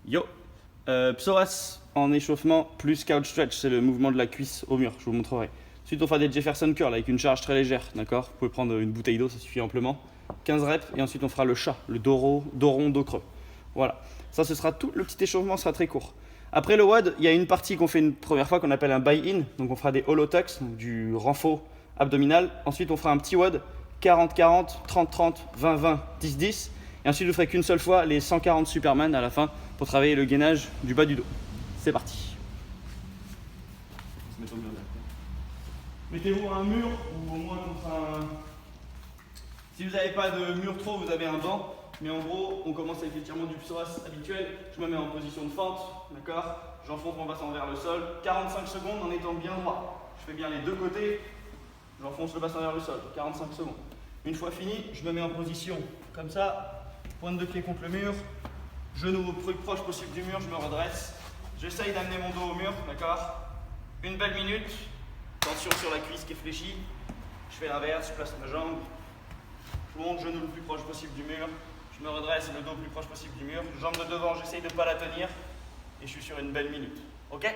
Yo, psoas en échauffement plus couch stretch, c'est le mouvement de la cuisse au mur, je vous montrerai. Ensuite on fera des Jefferson curl avec une charge très légère, d'accord. Vous pouvez prendre une bouteille d'eau, ça suffit amplement. 15 reps et ensuite on fera le chat, le dos rond, dos creux. Voilà, ça ce sera tout, le petit échauffement sera très court. Après le WOD, il y a une partie qu'on fait une première fois qu'on appelle un buy-in, donc on fera des hollow tucks, donc du renfort abdominal. Ensuite on fera un petit WOD, 40-40, 30-30, 20-20, 10-10. Et ensuite, je ne ferai qu'une seule fois les 140 Superman à la fin pour travailler le gainage du bas du dos. C'est parti. Mettez-vous à un mur ou au moins contre un. Si vous n'avez pas de mur trop, vous avez un banc. Mais en gros, on commence avec l'étirement du psoas habituel. Je me mets en position de fente, d'accord. J'enfonce mon bassin vers le sol. 45 secondes en étant bien droit. Je fais bien les deux côtés. J'enfonce le bassin vers le sol. 45 secondes. Une fois fini, je me mets en position comme ça. Pointe de pied contre le mur, genou au plus proche possible du mur, je me redresse. J'essaye d'amener mon dos au mur, d'accord. Une belle minute, tension sur la cuisse qui est fléchie. Je fais l'inverse, je place ma jambe. Je monte, genou le plus proche possible du mur. Je me redresse, le dos le plus proche possible du mur. Jambe de devant, j'essaye de ne pas la tenir. Et je suis sur une belle minute. Ok?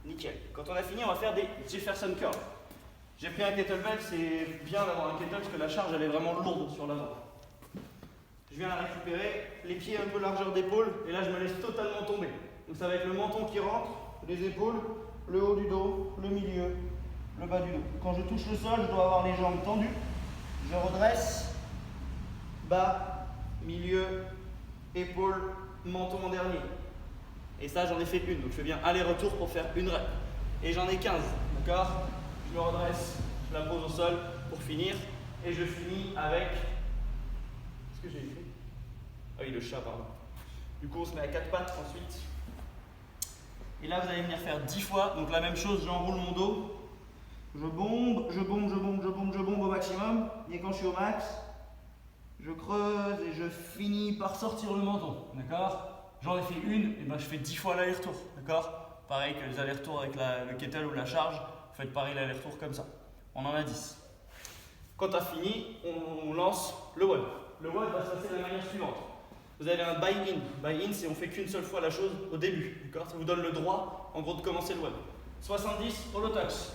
Nickel. Quand on a fini, on va faire des Jefferson curl. J'ai pris un kettlebell, c'est bien d'avoir un kettlebell parce que la charge elle est vraiment lourde sur l'avant. Je viens la récupérer, les pieds un peu largeur d'épaule, et là je me laisse totalement tomber. Donc ça va être le menton qui rentre, les épaules, le haut du dos, le milieu, le bas du dos. Quand je touche le sol, je dois avoir les jambes tendues. Je redresse, bas, milieu, épaule, menton en dernier. Et ça j'en ai fait une, donc je fais bien aller-retour pour faire une rep. Et j'en ai 15, d'accord? Je me redresse, je la pose au sol pour finir, et je finis avec... Qu'est-ce que j'ai fait? Ah oui, le chat, pardon. Du coup, on se met à 4 pattes ensuite. Et là, vous allez venir faire 10 fois. Donc la même chose, j'enroule mon dos. Je bombe au maximum. Et quand je suis au max, je creuse et je finis par sortir le menton. D'accord? J'en ai fait une, et ben je fais 10 fois l'aller-retour. D'accord? Pareil que les allers-retours avec le kettle ou la charge. Vous faites pareil l'aller-retour comme ça. On en a 10. Quand tu as fini, on lance le WOD. Le WOD va se passer de la manière suivante. Vous avez un buy-in. Buy-in, c'est on fait qu'une seule fois la chose au début. D'accord? Ça vous donne le droit, en gros, de commencer le WOD. 70, hollow tucks.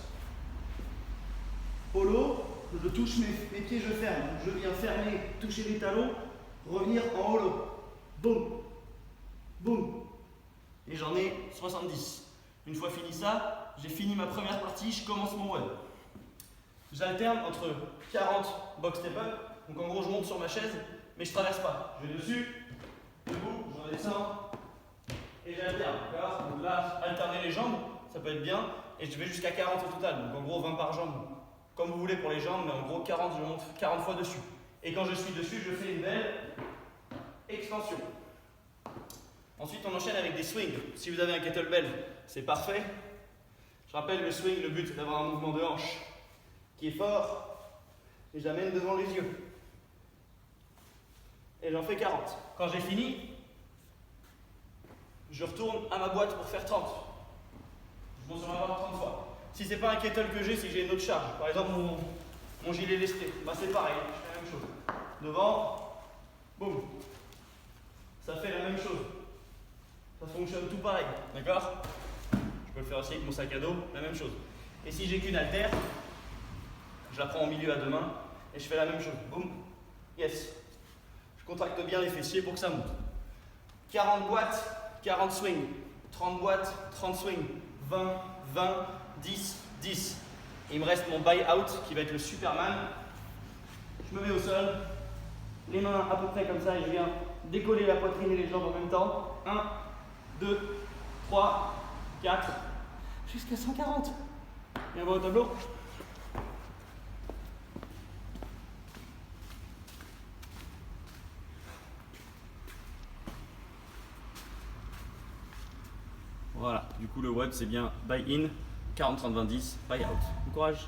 Hollow, je touche mes pieds, je ferme. Je viens fermer, toucher les talons, revenir en hollow. Boum. Boum. Et j'en ai 70. Une fois fini ça, j'ai fini ma première partie, je commence mon WOD. J'alterne entre 40 box step up. Donc en gros, je monte sur ma chaise, mais je ne traverse pas. Je vais dessus, debout, je redescends et j'alterne. Donc là, alterner les jambes, ça peut être bien. Et je vais jusqu'à 40 au total. Donc en gros, 20 par jambe. Comme vous voulez pour les jambes, mais en gros, 40, je monte 40 fois dessus. Et quand je suis dessus, je fais une belle extension. Ensuite, on enchaîne avec des swings. Si vous avez un kettlebell, c'est parfait. Je rappelle, le swing, le but, c'est d'avoir un mouvement de hanche qui est fort. Et je l'amène devant les yeux. Et j'en fais 40. Quand j'ai fini, je retourne à ma boîte pour faire 30. Je monte sur ma boîte 30 fois. Si ce n'est pas un kettle que j'ai, si j'ai une autre charge, par exemple mon gilet lesté, bah c'est pareil, je fais la même chose. Devant, boum. Ça fait la même chose. Ça fonctionne tout pareil, d'accord? Je peux le faire aussi avec mon sac à dos, la même chose. Et si j'ai qu'une haltère, je la prends au milieu à deux mains et je fais la même chose. Boum. Yes. Je contracte bien les fessiers pour que ça monte. 40 boîtes, 40 swings. 30 boîtes, 30 swings. 20, 20, 10, 10. Et il me reste mon buy-out qui va être le Superman. Je me mets au sol, les mains à peu près comme ça et je viens décoller la poitrine et les jambes en même temps. 1, 2, 3, 4, jusqu'à 140. Et on va au tableau. Voilà, du coup le WOD c'est bien buy in, 40, 30, 20, 10, buy out. Bon courage!